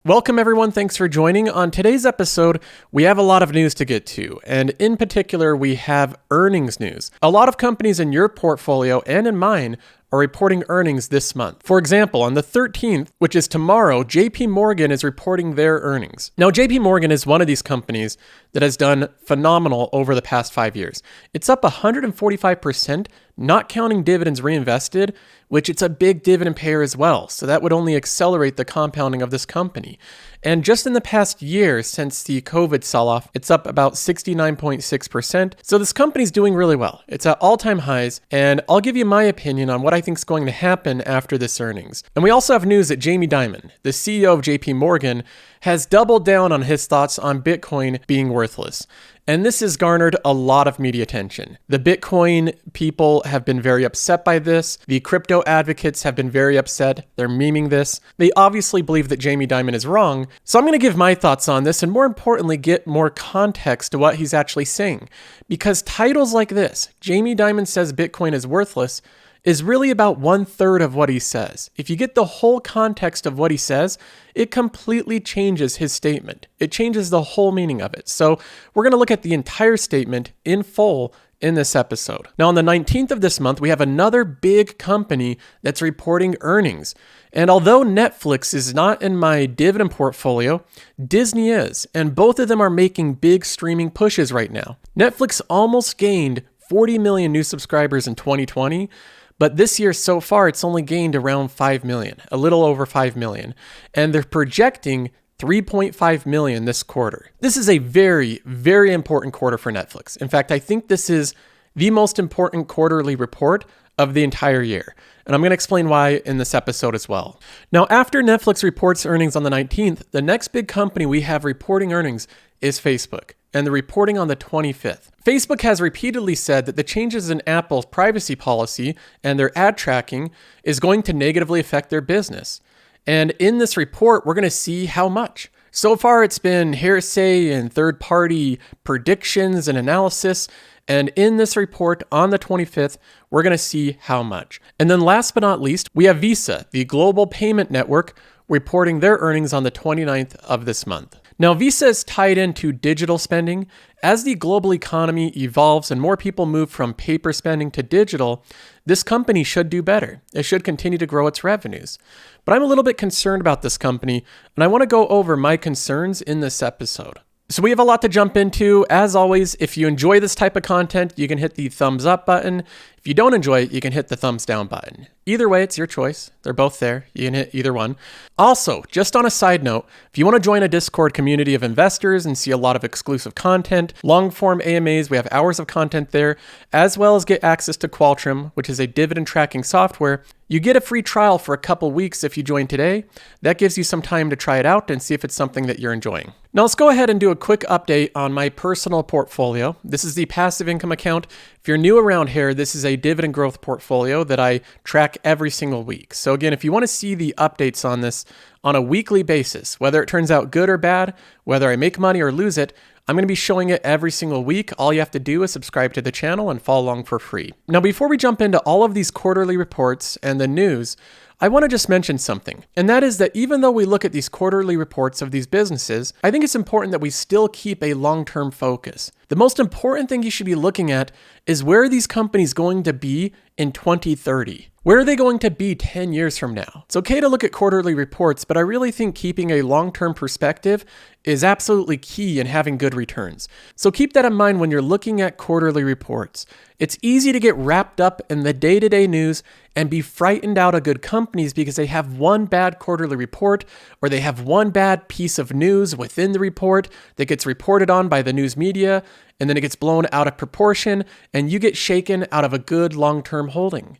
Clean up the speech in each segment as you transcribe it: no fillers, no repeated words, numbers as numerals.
Welcome everyone, thanks for joining. On today's episode, we have a lot of news to get to, and in particular, we have earnings news. A lot of companies in your portfolio and in mine are reporting earnings this month. For example, on the 13th, which is tomorrow, JP Morgan is reporting their earnings. Now, JP Morgan is one of these companies that has done phenomenal over the past 5 years. It's up 145%, not counting dividends reinvested, which it's a big dividend payer as well. So that would only accelerate the compounding of this company. And just in the past year, since the COVID sell-off, it's up about 69.6%. So this company's doing really well. It's at all-time highs, and I'll give you my opinion on what I think is going to happen after this earnings. And we also have news that Jamie Dimon, the CEO of JP Morgan, has doubled down on his thoughts on Bitcoin being worthless. And this has garnered a lot of media attention. The Bitcoin people have been very upset by this. The crypto advocates have been very upset. They're memeing this. They obviously believe that Jamie Dimon is wrong. So I'm going to give my thoughts on this and more importantly, get more context to what he's actually saying. Because titles like this, Jamie Dimon says Bitcoin is worthless, is really about 1/3 of what he says. If you get the whole context of what he says, it completely changes his statement. It changes the whole meaning of it. So we're going to look at the entire statement in full in this episode. Now, on the 19th of this month, we have another big company that's reporting earnings. And although Netflix is not in my dividend portfolio, Disney is. And both of them are making big streaming pushes right now. Netflix almost gained 40 million new subscribers in 2020. But this year so far, it's only gained around 5 million, a little over 5 million. And they're projecting 3.5 million this quarter. This is a very, very important quarter for Netflix. In fact, I think this is the most important quarterly report of the entire year. And I'm going to explain why in this episode as well. Now, after Netflix reports earnings on the 19th, the next big company we have reporting earnings is Facebook, and they're reporting on the 25th. Facebook has repeatedly said that the changes in Apple's privacy policy and their ad tracking is going to negatively affect their business. And in this report, we're going to see how much. So far, it's been hearsay and third-party predictions and analysis. And in this report on the 25th, we're going to see how much. And then last but not least, we have Visa, the global payment network, reporting their earnings on the 29th of this month. Now, Visa is tied into digital spending. As the global economy evolves and more people move from paper spending to digital, this company should do better. It should continue to grow its revenues. But I'm a little bit concerned about this company, and I want to go over my concerns in this episode. So we have a lot to jump into. As always, if you enjoy this type of content, you can hit the thumbs up button. If you don't enjoy it, you can hit the thumbs down button. Either way, it's your choice. They're both there. You can hit either one. Also, just on a side note, if you want to join a Discord community of investors and see a lot of exclusive content, long-form AMAs, we have hours of content there, as well as get access to Qualtrim, which is a dividend tracking software. You get a free trial for a couple weeks if you join today. That gives you some time to try it out and see if it's something that you're enjoying. Now let's go ahead and do a quick update on my personal portfolio. This is the passive income account. If you're new around here, this is a dividend growth portfolio that I track every single week. So again, if you want to see the updates on this on a weekly basis, whether it turns out good or bad, whether I make money or lose it, I'm going to be showing it every single week. All you have to do is subscribe to the channel and follow along for free. Now, before we jump into all of these quarterly reports and the news, I want to just mention something, and that is that even though we look at these quarterly reports of these businesses, I think it's important that we still keep a long-term focus. The most important thing you should be looking at is where are these companies going to be in 2030? Where are they going to be 10 years from now? It's okay to look at quarterly reports, but I really think keeping a long-term perspective is absolutely key in having good returns. So keep that in mind when you're looking at quarterly reports. It's easy to get wrapped up in the day-to-day news and be frightened out of good companies because they have one bad quarterly report or they have one bad piece of news within the report that gets reported on by the news media, and then it gets blown out of proportion and you get shaken out of a good long-term holding.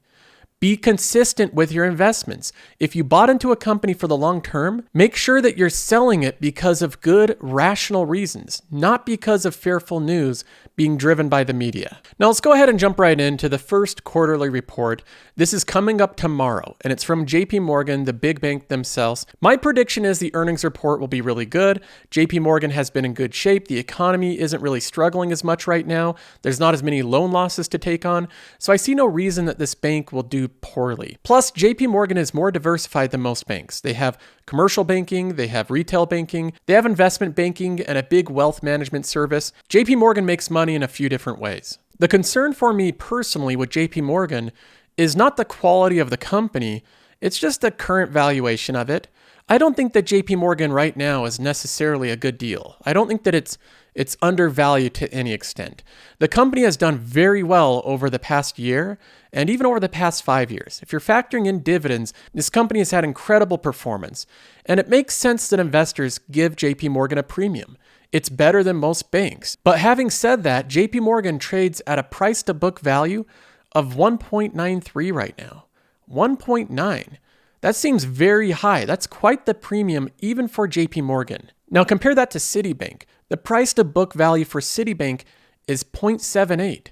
Be consistent with your investments. If you bought into a company for the long term, make sure that you're selling it because of good, rational reasons, not because of fearful news being driven by the media. Now let's go ahead and jump right into the first quarterly report. This is coming up tomorrow, and it's from JP Morgan, the big bank themselves. My prediction is the earnings report will be really good. JP Morgan has been in good shape. The economy isn't really struggling as much right now. There's not as many loan losses to take on. So I see no reason that this bank will do poorly. Plus, JP Morgan is more diversified than most banks. They have commercial banking, they have retail banking, they have investment banking, and a big wealth management service. JP Morgan makes money in a few different ways. The concern for me personally with JP Morgan is not the quality of the company, it's just the current valuation of it. I don't think that JP Morgan right now is necessarily a good deal. I don't think that it's undervalued to any extent. The company has done very well over the past year and even over the past 5 years. If you're factoring in dividends, this company has had incredible performance, and it makes sense that investors give JP Morgan a premium. It's better than most banks. But having said that, JP Morgan trades at a price to book value of 1.93 right now. 1.9. That seems very high. That's quite the premium even for JP Morgan. Now compare that to Citibank. The price to book value for Citibank is 0.78.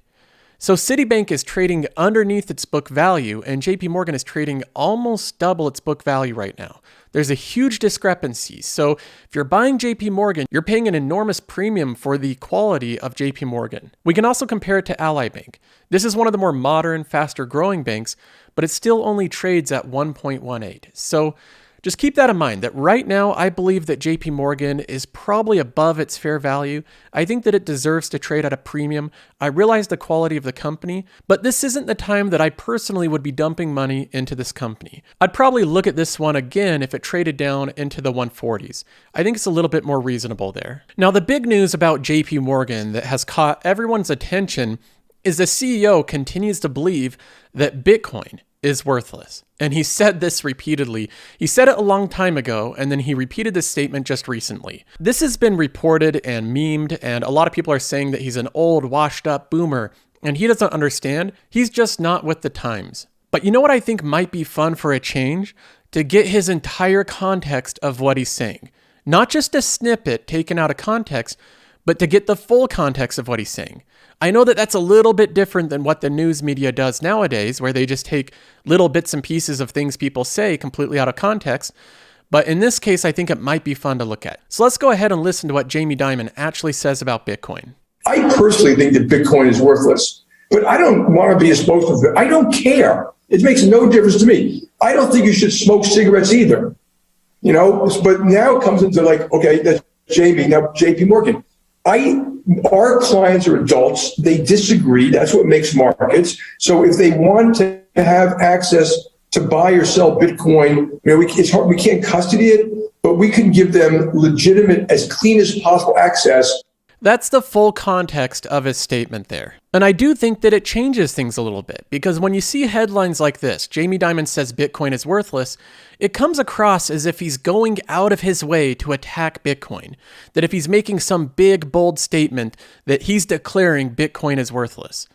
So Citibank is trading underneath its book value, and JP Morgan is trading almost double its book value right now. There's a huge discrepancy. So if you're buying JP Morgan, you're paying an enormous premium for the quality of JP Morgan. We can also compare it to Ally Bank. This is one of the more modern, faster growing banks, but it still only trades at 1.18. So just keep that in mind that right now, I believe that JP Morgan is probably above its fair value. I think that it deserves to trade at a premium. I realize the quality of the company, but this isn't the time that I personally would be dumping money into this company. I'd probably look at this one again if it traded down into the 140s. I think it's a little bit more reasonable there. Now, the big news about JP Morgan that has caught everyone's attention is the CEO continues to believe that Bitcoin is worthless. And he said this repeatedly. He said it a long time ago, and then he repeated this statement just recently. This has been reported and memed, and a lot of people are saying that he's an old, washed up boomer, and he doesn't understand. He's just not with the times. But you know what I think might be fun for a change? To get his entire context of what he's saying. Not just a snippet taken out of context, but to get the full context of what he's saying. I know that that's a little bit different than what the news media does nowadays, where they just take little bits and pieces of things people say completely out of context. But in this case, I think it might be fun to look at. So let's go ahead and listen to what Jamie Dimon actually says about Bitcoin. I personally think that Bitcoin is worthless, but I don't want to be a spokesman for it. I don't care. It makes no difference to me. I don't think you should smoke cigarettes either. But now it comes into okay, that's Jamie, now JP Morgan. Our clients are adults. They disagree. That's what makes markets. So if they want to have access to buy or sell Bitcoin, it's hard. We can't custody it, but we can give them legitimate, as clean as possible access. That's the full context of his statement there. And I do think that it changes things a little bit, because when you see headlines like this, Jamie Dimon says Bitcoin is worthless, it comes across as if he's going out of his way to attack Bitcoin. That if he's making some big, bold statement that he's declaring Bitcoin is worthless.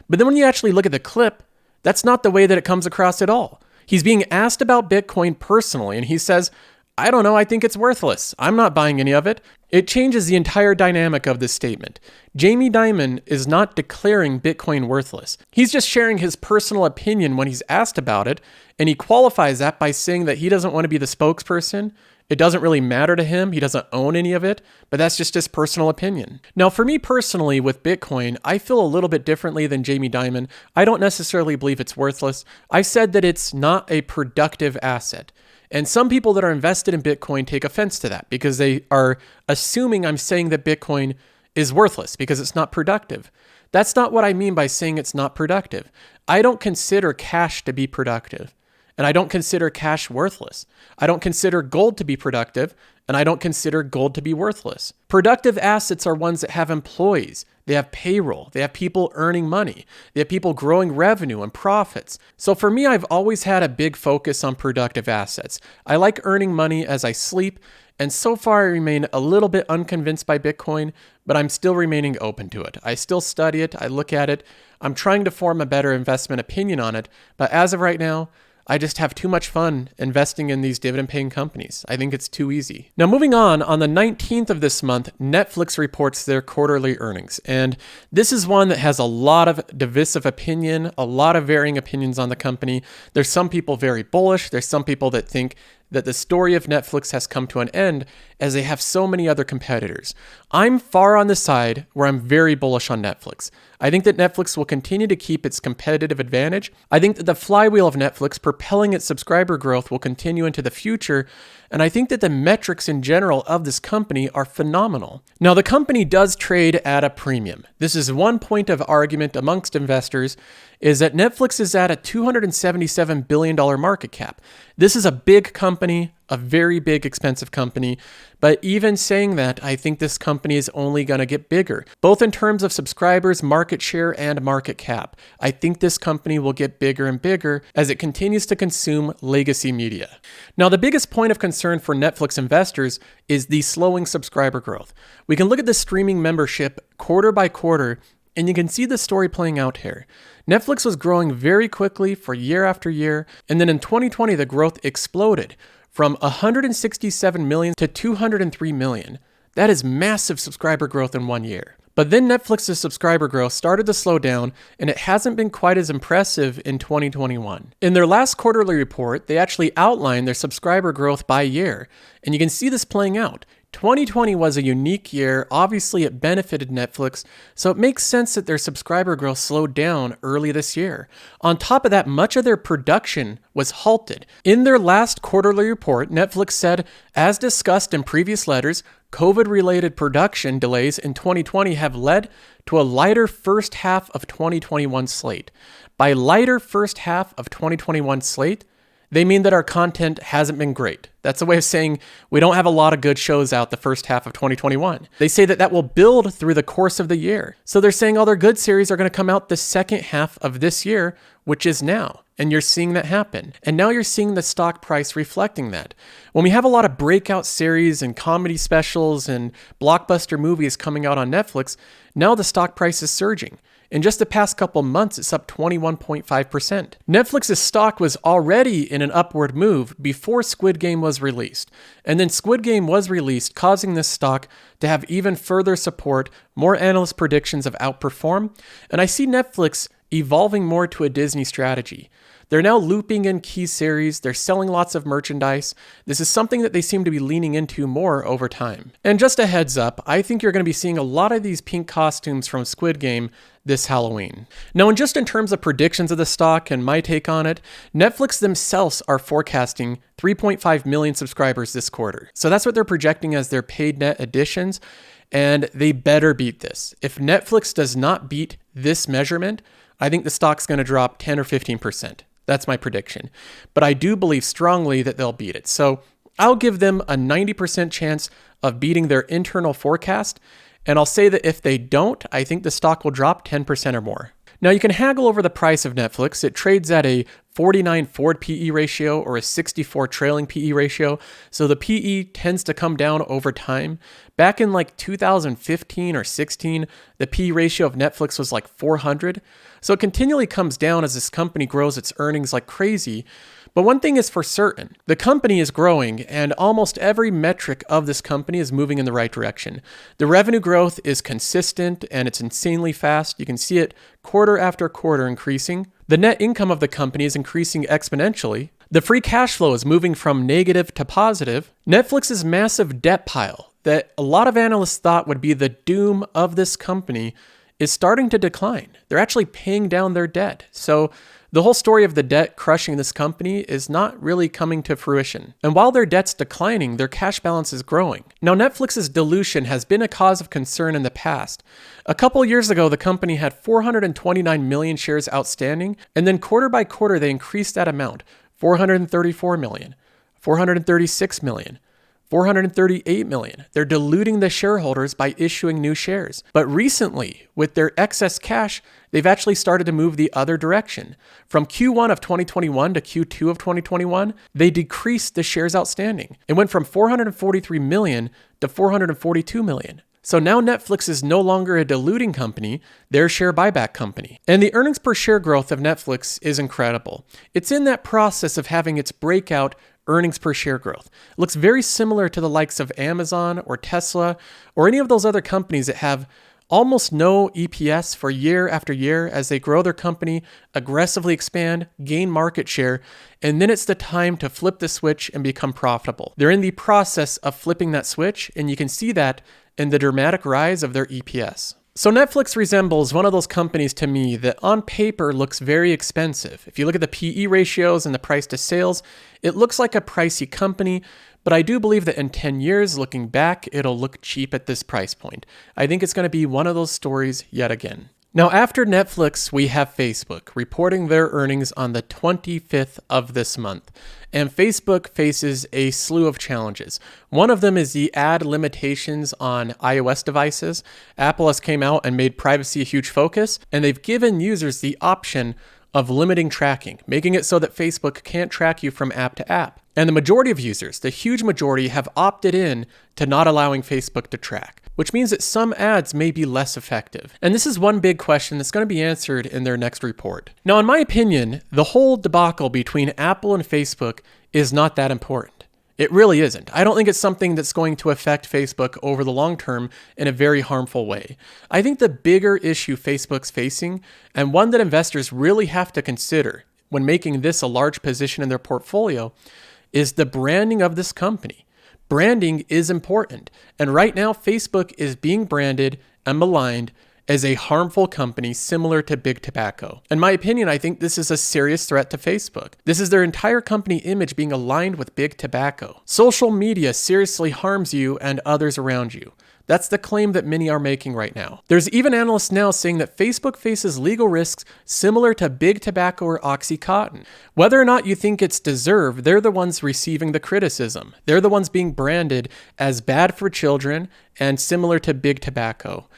But then when you actually look at the clip, that's not the way that it comes across at all. He's being asked about Bitcoin personally, and he says, I don't know, I think it's worthless. I'm not buying any of it. It changes the entire dynamic of this statement. Jamie Dimon is not declaring Bitcoin worthless. He's just sharing his personal opinion when he's asked about it, and he qualifies that by saying that he doesn't want to be the spokesperson. It doesn't really matter to him. He doesn't own any of it, but that's just his personal opinion. Now, for me personally, with Bitcoin, I feel a little bit differently than Jamie Dimon. I don't necessarily believe it's worthless. I said that it's not a productive asset. And some people that are invested in Bitcoin take offense to that because they are assuming I'm saying that Bitcoin is worthless because it's not productive. That's not what I mean by saying it's not productive. I don't consider cash to be productive, and I don't consider cash worthless. I don't consider gold to be productive, and I don't consider gold to be worthless. Productive assets are ones that have employees. They have payroll. They have people earning money. They have people growing revenue and profits. So for me, I've always had a big focus on productive assets. I like earning money as I sleep, and so far I remain a little bit unconvinced by Bitcoin, but I'm still remaining open to it. I still study it. I look at it. I'm trying to form a better investment opinion on it, but as of right now, I just have too much fun investing in these dividend-paying companies. I think it's too easy. Now, moving on the 19th of this month, Netflix reports their quarterly earnings. And this is one that has a lot of divisive opinion, a lot of varying opinions on the company. There's some people very bullish. There's some people that think that the story of Netflix has come to an end, as they have so many other competitors. I'm far on the side where I'm very bullish on Netflix. I think that Netflix will continue to keep its competitive advantage. I think that the flywheel of Netflix propelling its subscriber growth will continue into the future, and I think that the metrics in general of this company are phenomenal. Now, the company does trade at a premium. This is one point of argument amongst investors, is that Netflix is at a $277 billion market cap. This is a big company, a very big, expensive company. But even saying that, I think this company is only going to get bigger, both in terms of subscribers, market share, and market cap. I think this company will get bigger and bigger as it continues to consume legacy media. Now, the biggest point of concern for Netflix investors is the slowing subscriber growth. We can look at the streaming membership quarter by quarter, and you can see the story playing out here. Netflix was growing very quickly for year after year, and then in 2020, the growth exploded from 167 million to 203 million. That is massive subscriber growth in 1 year. But then Netflix's subscriber growth started to slow down, and it hasn't been quite as impressive in 2021. In their last quarterly report, they actually outlined their subscriber growth by year, and you can see this playing out. 2020 was a unique year. Obviously, it benefited Netflix, so it makes sense that their subscriber growth slowed down early this year. On top of that, much of their production was halted. In their last quarterly report, Netflix said, as discussed in previous letters, COVID-related production delays in 2020 have led to a lighter first half of 2021 slate. By lighter first half of 2021 slate, they mean that our content hasn't been great. That's a way of saying we don't have a lot of good shows out the first half of 2021. They say that will build through the course of the year. So they're saying all their good series are going to come out the second half of this year, which is now. And you're seeing that happen. And now you're seeing the stock price reflecting that. When we have a lot of breakout series and comedy specials and blockbuster movies coming out on Netflix, now the stock price is surging. In just the past couple months, it's up 21.5%. Netflix's stock was already in an upward move before Squid Game was released. And then Squid Game was released, causing this stock to have even further support, more analyst predictions of outperform. And I see Netflix evolving more to a Disney strategy. They're now looping in key series, they're selling lots of merchandise. This is something that they seem to be leaning into more over time. And just a heads up, I think you're going to be seeing a lot of these pink costumes from Squid Game this Halloween. Now, in terms of predictions of the stock and my take on it, Netflix themselves are forecasting 3.5 million subscribers this quarter. So that's what they're projecting as their paid net additions, and they better beat this. If Netflix does not beat this measurement, I think the stock's going to drop 10 or 15%. That's my prediction. But I do believe strongly that they'll beat it. So I'll give them a 90% chance of beating their internal forecast. And I'll say that if they don't, I think the stock will drop 10% or more. Now, you can haggle over the price of Netflix. It trades at a 49 forward PE ratio or a 64 trailing PE ratio. So the PE tends to come down over time. Back in like 2015 or 16, the PE ratio of Netflix was like 400. So it continually comes down as this company grows its earnings like crazy. But one thing is for certain, the company is growing and almost every metric of this company is moving in the right direction. The revenue growth is consistent and it's insanely fast. You can see it quarter after quarter increasing. The net income of the company is increasing exponentially. The free cash flow is moving from negative to positive. Netflix's massive debt pile that a lot of analysts thought would be the doom of this company is starting to decline. They're actually paying down their debt. So the whole story of the debt crushing this company is not really coming to fruition. And while their debt's declining, their cash balance is growing. Now, Netflix's dilution has been a cause of concern in the past. A couple years ago, the company had 429 million shares outstanding, and then quarter by quarter, they increased that amount. 434 million, 436 million, 438 million. They're diluting the shareholders by issuing new shares. But recently, with their excess cash, they've actually started to move the other direction. From Q1 of 2021 to Q2 of 2021, they decreased the shares outstanding. It went from 443 million to 442 million. So now Netflix is no longer a diluting company, they're a share buyback company. And the earnings per share growth of Netflix is incredible. It's in that process of having its breakout earnings per share growth. It looks very similar to the likes of Amazon or Tesla or any of those other companies that have almost no EPS for year after year as they grow their company, aggressively expand, gain market share, and then it's the time to flip the switch and become profitable. They're in the process of flipping that switch, and you can see that in the dramatic rise of their EPS. So Netflix resembles one of those companies to me that on paper looks very expensive. If you look at the PE ratios and the price to sales, it looks like a pricey company, but I do believe that in 10 years, looking back, it'll look cheap at this price point. I think it's going to be one of those stories yet again. Now, after Netflix, we have Facebook reporting their earnings on the 25th of this month. And Facebook faces a slew of challenges. One of them is the ad limitations on iOS devices. Apple has came out and made privacy a huge focus, and they've given users the option of limiting tracking, making it so that Facebook can't track you from app to app. And the majority of users, the huge majority, have opted in to not allowing Facebook to track, which means that some ads may be less effective. And this is one big question that's going to be answered in their next report. Now, in my opinion, the whole debacle between Apple and Facebook is not that important. It really isn't. I don't think it's something that's going to affect Facebook over the long term in a very harmful way. I think the bigger issue Facebook's facing, and one that investors really have to consider when making this a large position in their portfolio, is the branding of this company. Branding is important, and right now Facebook is being branded and maligned as a harmful company similar to Big Tobacco. In my opinion, I think this is a serious threat to Facebook. This is their entire company image being aligned with Big Tobacco. Social media seriously harms you and others around you. That's the claim that many are making right now. There's even analysts now saying that Facebook faces legal risks similar to Big Tobacco or OxyContin. Whether or not you think it's deserved, they're the ones receiving the criticism. They're the ones being branded as bad for children and similar to Big Tobacco.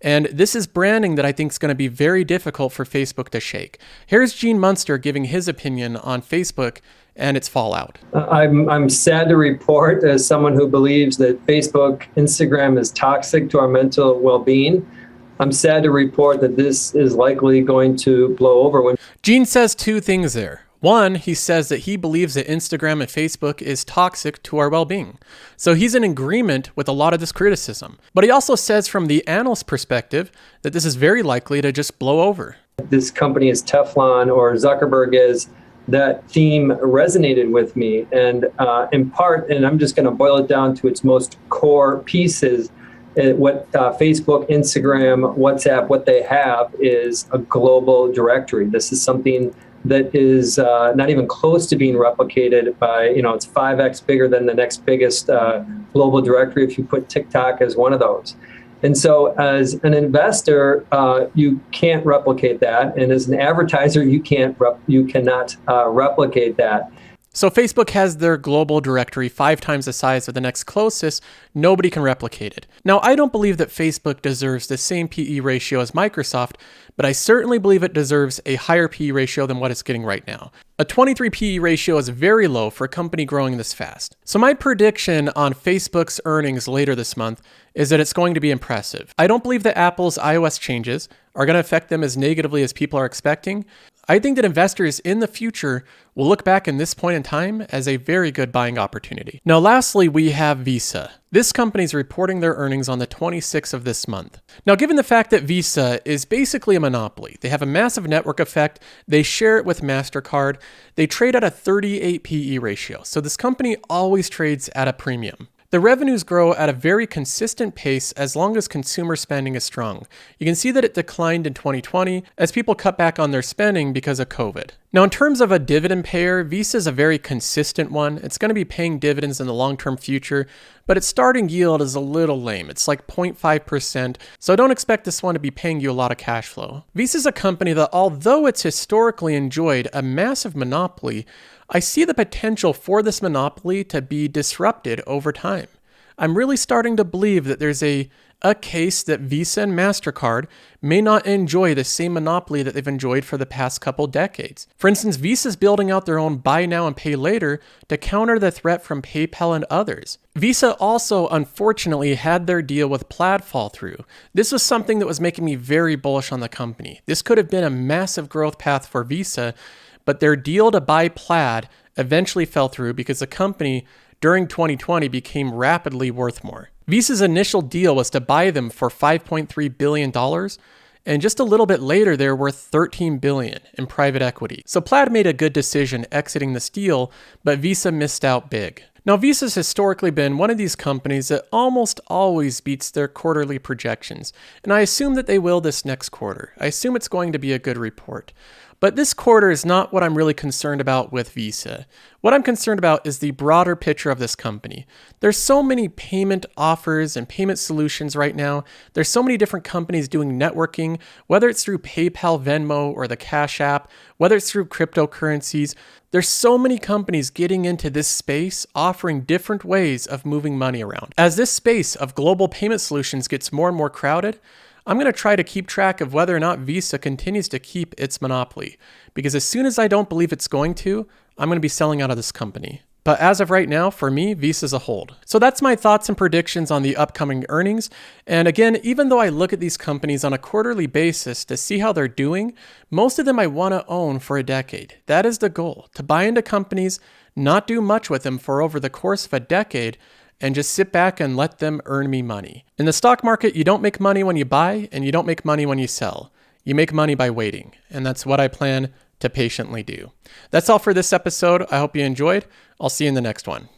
And this is branding that I think is going to be very difficult for Facebook to shake. Here's Gene Munster giving his opinion on Facebook and its fallout. I'm sad to report, as someone who believes that Facebook, Instagram is toxic to our mental well-being, I'm sad to report that this is likely going to blow over. Gene says two things there. One, he says that he believes that Instagram and Facebook is toxic to our well-being. So he's in agreement with a lot of this criticism. But he also says from the analyst perspective that this is very likely to just blow over. This company is Teflon or Zuckerberg is, that theme resonated with me. And in part, and I'm just going to boil it down to its most core pieces, what Facebook, Instagram, WhatsApp, what they have is a global directory. This is something that is not even close to being replicated by, it's 5x bigger than the next biggest global directory if you put TikTok as one of those. And so as an investor, you can't replicate that. And as an advertiser, you cannot replicate that. So Facebook has their global directory 5 times the size of the next closest. Nobody can replicate it. Now, I don't believe that Facebook deserves the same PE ratio as Microsoft, but I certainly believe it deserves a higher PE ratio than what it's getting right now. A 23 PE ratio is very low for a company growing this fast. So my prediction on Facebook's earnings later this month is that it's going to be impressive. I don't believe that Apple's iOS changes are going to affect them as negatively as people are expecting. I think that investors in the future will look back in this point in time as a very good buying opportunity. Now, lastly, we have Visa. This company is reporting their earnings on the 26th of this month. Now, given the fact that Visa is basically a monopoly, they have a massive network effect, they share it with MasterCard, they trade at a 38 PE ratio. So this company always trades at a premium. The revenues grow at a very consistent pace as long as consumer spending is strong. You can see that it declined in 2020 as people cut back on their spending because of COVID. Now, in terms of a dividend payer, Visa is a very consistent one. It's going to be paying dividends in the long-term future, but its starting yield is a little lame. It's like 0.5%, so don't expect this one to be paying you a lot of cash flow. Visa is a company that, although it's historically enjoyed a massive monopoly, I see the potential for this monopoly to be disrupted over time. I'm really starting to believe that there's a case that Visa and MasterCard may not enjoy the same monopoly that they've enjoyed for the past couple decades. For instance, Visa's building out their own buy now and pay later to counter the threat from PayPal and others. Visa also, unfortunately, had their deal with Plaid fall through. This was something that was making me very bullish on the company. This could have been a massive growth path for Visa, but their deal to buy Plaid eventually fell through because the company during 2020 became rapidly worth more. Visa's initial deal was to buy them for $5.3 billion, and just a little bit later, they're worth $13 billion in private equity. So Plaid made a good decision exiting this deal, but Visa missed out big. Now, Visa's historically been one of these companies that almost always beats their quarterly projections, and I assume that they will this next quarter. I assume it's going to be a good report. But this quarter is not what I'm really concerned about with Visa. What I'm concerned about is the broader picture of this company. There's so many payment offers and payment solutions right now. There's so many different companies doing networking, whether it's through PayPal, Venmo, or the Cash App, whether it's through cryptocurrencies. There's so many companies getting into this space, offering different ways of moving money around. As this space of global payment solutions gets more and more crowded, I'm going to try to keep track of whether or not Visa continues to keep its monopoly, because as soon as I don't believe it's going to, I'm going to be selling out of this company. But as of right now, for me, Visa's a hold. So that's my thoughts and predictions on the upcoming earnings. And again, even though I look at these companies on a quarterly basis to see how they're doing, most of them I want to own for a decade. That is the goal, to buy into companies, not do much with them for over the course of a decade, and just sit back and let them earn me money. In the stock market, you don't make money when you buy, and you don't make money when you sell. You make money by waiting, and that's what I plan to patiently do. That's all for this episode. I hope you enjoyed. I'll see you in the next one.